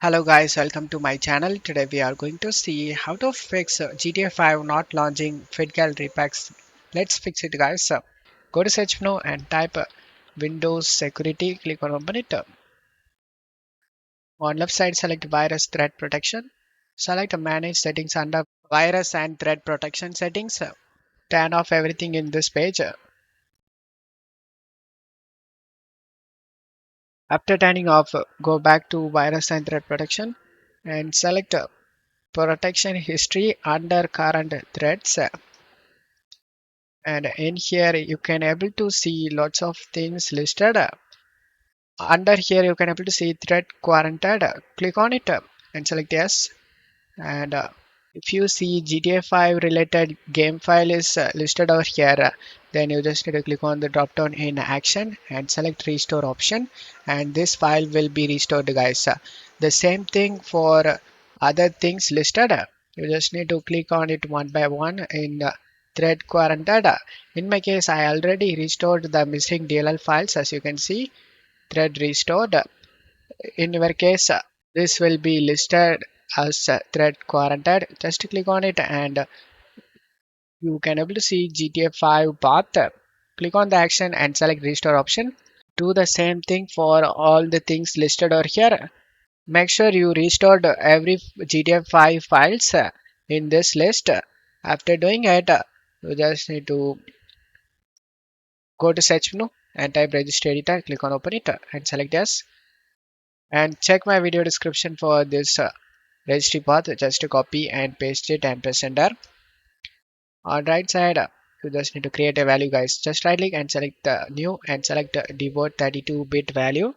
Hello guys, welcome to my channel. Today we are going to see how to fix GTA 5 not launching FitGirl Repacks. Let's fix it guys. Go to search menu and type Windows Security, click on open it. On left side select Virus Threat Protection. Select Manage Settings under Virus and Threat Protection Settings. Turn off everything in this page. After turning off, go back to Virus and Threat Protection and select Protection History under Current Threats. And in here you can able to see lots of things listed. Under here you can able to see thread quarantined. Click on it and select yes. And if you see GTA 5 related game file is listed over here, then you just need to click on the drop down in action and select restore option, and this file will be restored guys. The same thing for other things listed. You just need to click on it one by one in thread quarantined. In my case I already restored the missing DLL files, as you can see thread restored. In your case this will be listed as thread quarantined. Just click on it and you can able to see GTA 5 path. Click on the action and select restore option. Do the same thing for all the things listed over here. Make sure you restored every GTA 5 files in this list. After doing it, you just need to go to search menu and type registry editor, click on open it and select yes, and check my video description for this registry path. Just to copy and paste it and press enter. On right side you just need to create a value guys. Just right click and select the new and select devote 32-bit value,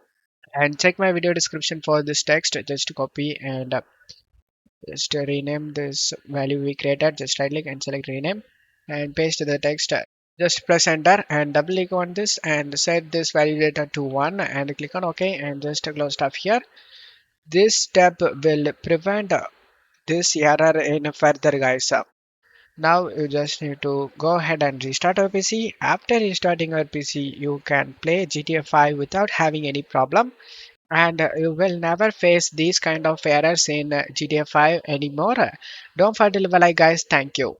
and check my video description for this text. Just to copy and just rename this value we created. Just right click and select rename and paste the text. Just press enter and double click on this and set this value data to 1 and click on OK and just close stuff here. This step will prevent this error in further guys. Now you just need to go ahead and restart your PC. After restarting your PC, you can play GTA 5 without having any problem, and you will never face these kind of errors in GTA 5 anymore. Don't forget to leave a like guys. Thank you.